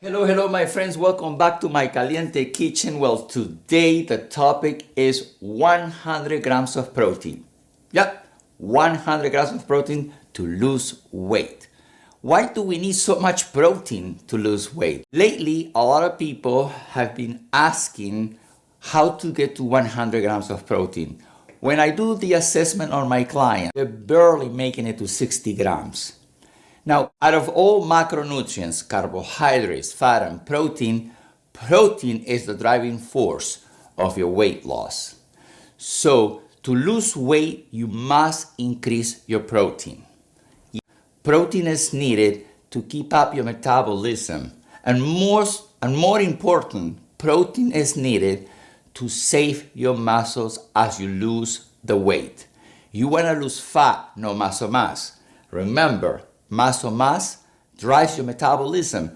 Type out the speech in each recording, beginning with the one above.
Hello, my friends. Welcome back to my Caliente Kitchen. Well, today the topic is 100 grams of protein. Yep, 100 grams of protein to lose weight. Why do we need so much protein to lose weight? Lately, a lot of people have been asking how to get to 100 grams of protein. When I do the assessment on my client, they're barely making it to 60 grams. Now, out of all macronutrients, carbohydrates, fat, and protein is the driving force of your weight loss. So, to lose weight, you must increase your protein. Protein is needed to keep up your metabolism. And more important, protein is needed to save your muscles as you lose the weight. You want to lose fat, no muscle mass. Remember, muscle mass drives your metabolism.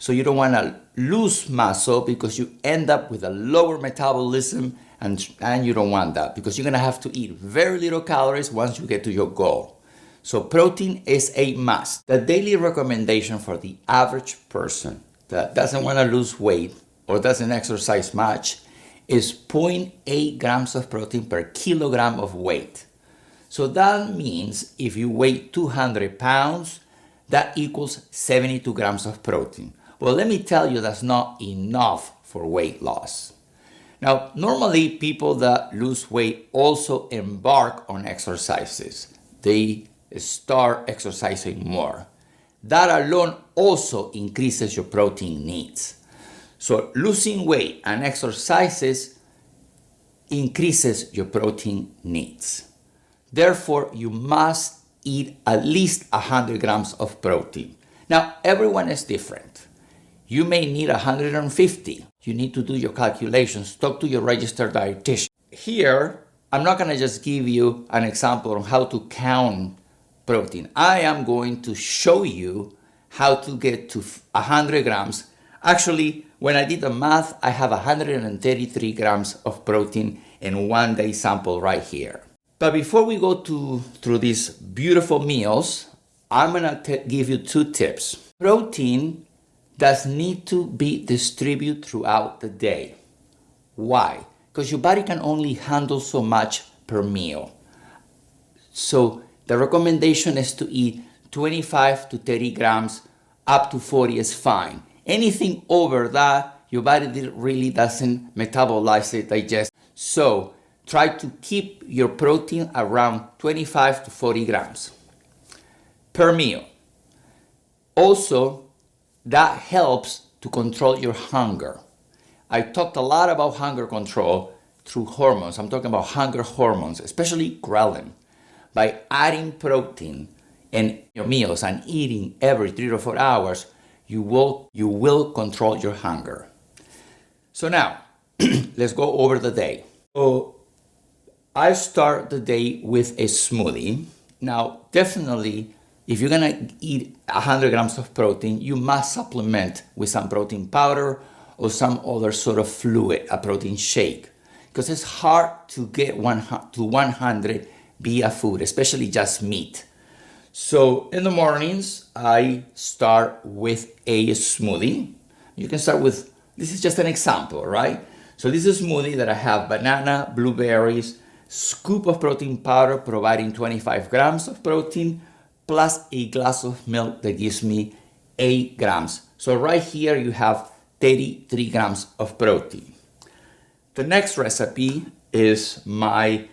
So you don't want to lose muscle because you end up with a lower metabolism, and you don't want that because you're going to have to eat very little calories once you get to your goal. So protein is a must. The daily recommendation for the average person that doesn't want to lose weight or doesn't exercise much is 0.8 grams of protein per kilogram of weight. So that means if you weigh 200 pounds, that equals 72 grams of protein. Well, let me tell you, that's not enough for weight loss. Now, normally people that lose weight also embark on exercises. They start exercising more. That alone also increases your protein needs. So losing weight and exercises increases your protein needs. Therefore, you must eat at least 100 grams of protein. Now, everyone is different. You may need 150. You need to do your calculations. Talk to your registered dietitian. Here, I'm not going to just give you an example on how to count protein. I am going to show you how to get to 100 grams. Actually, when I did the math, I have 133 grams of protein in one day sample right here. But before we go through these beautiful meals, I'm going to give you two tips. Protein does need to be distributed throughout the day. Why? Because your body can only handle so much per meal. So the recommendation is to eat 25 to 30 grams, up to 40 is fine. Anything over that, your body really doesn't metabolize it, digest. So try to keep your protein around 25 to 40 grams per meal. Also, that helps to control your hunger. I talked a lot about hunger control through hormones. I'm talking about hunger hormones, especially ghrelin. By adding protein in your meals and eating every 3 to 4 hours, you will control your hunger. So now, let's go over the day. So I start the day with a smoothie. Now, definitely, if you're gonna eat 100 grams of protein, you must supplement with some protein powder or some other sort of fluid, a protein shake, because it's hard to get to 100 via food, especially just meat. So in the mornings, I start with a smoothie. You can start with, this is just an example, right? So this is a smoothie that I have banana, blueberries, scoop of protein powder providing 25 grams of protein, plus a glass of milk that gives me 8 grams. So right here you have 33 grams of protein. The next recipe is my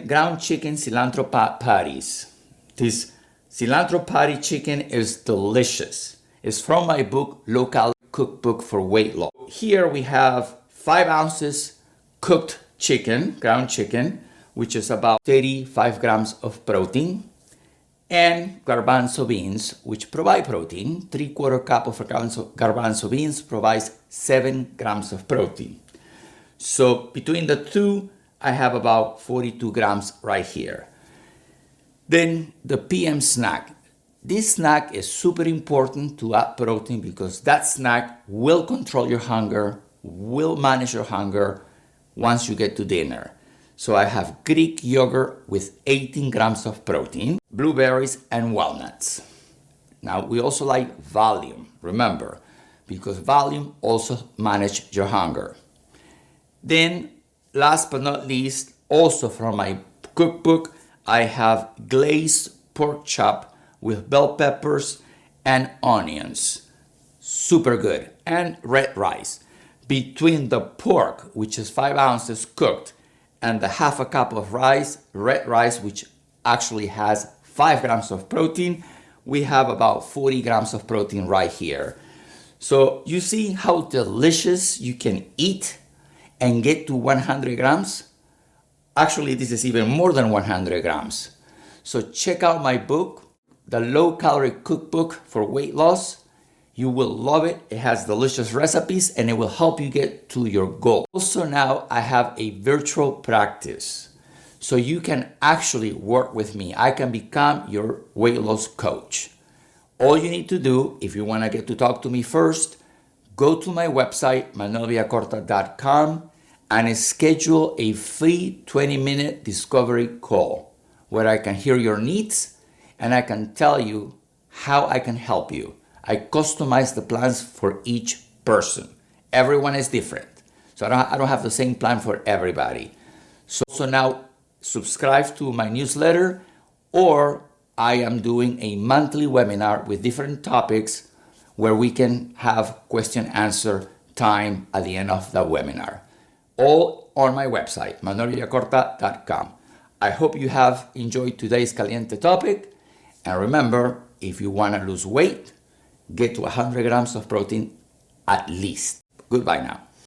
ground chicken cilantro patties. This cilantro patty chicken is delicious. It's from my book, Low Calorie Cookbook for Weight Loss. Here we have 5 ounces cooked chicken, ground chicken, which is about 35 grams of protein, and garbanzo beans, which provide protein. 3/4 cup of garbanzo beans provides 7 grams of protein. So between the two, I have about 42 grams right here. Then the PM snack. This snack is super important to add protein because that snack will control your hunger, will manage your hunger once you get to dinner. So I have Greek yogurt with 18 grams of protein, blueberries, and walnuts. Now we also like volume, remember, because volume also manages your hunger. Then, last but not least, also from my cookbook, I have glazed pork chop with bell peppers and onions. Super good. And red rice. Between the pork, which is 5 ounces cooked, and the half a cup of rice, red rice, which actually has 5 grams of protein, we have about 40 grams of protein right here. So you see how delicious you can eat and get to 100 grams? Actually, this is even more than 100 grams. So check out my book, The Low Calorie Cookbook for Weight Loss. You will love it. It has delicious recipes and it will help you get to your goal. Also now I have a virtual practice. So you can actually work with me. I can become your weight loss coach. All you need to do, if you want to get to talk to me first, go to my website, villacorta.com, and schedule a free 20-minute discovery call where I can hear your needs and I can tell you how I can help you. I customize the plans for each person. Everyone is different. So I don't have the same plan for everybody. So now subscribe to my newsletter, or I am doing a monthly webinar with different topics where we can have question answer time at the end of the webinar. All on my website, villacorta.com. I hope you have enjoyed today's caliente topic. And remember, if you want to lose weight, get to 100 grams of protein at least. Goodbye now.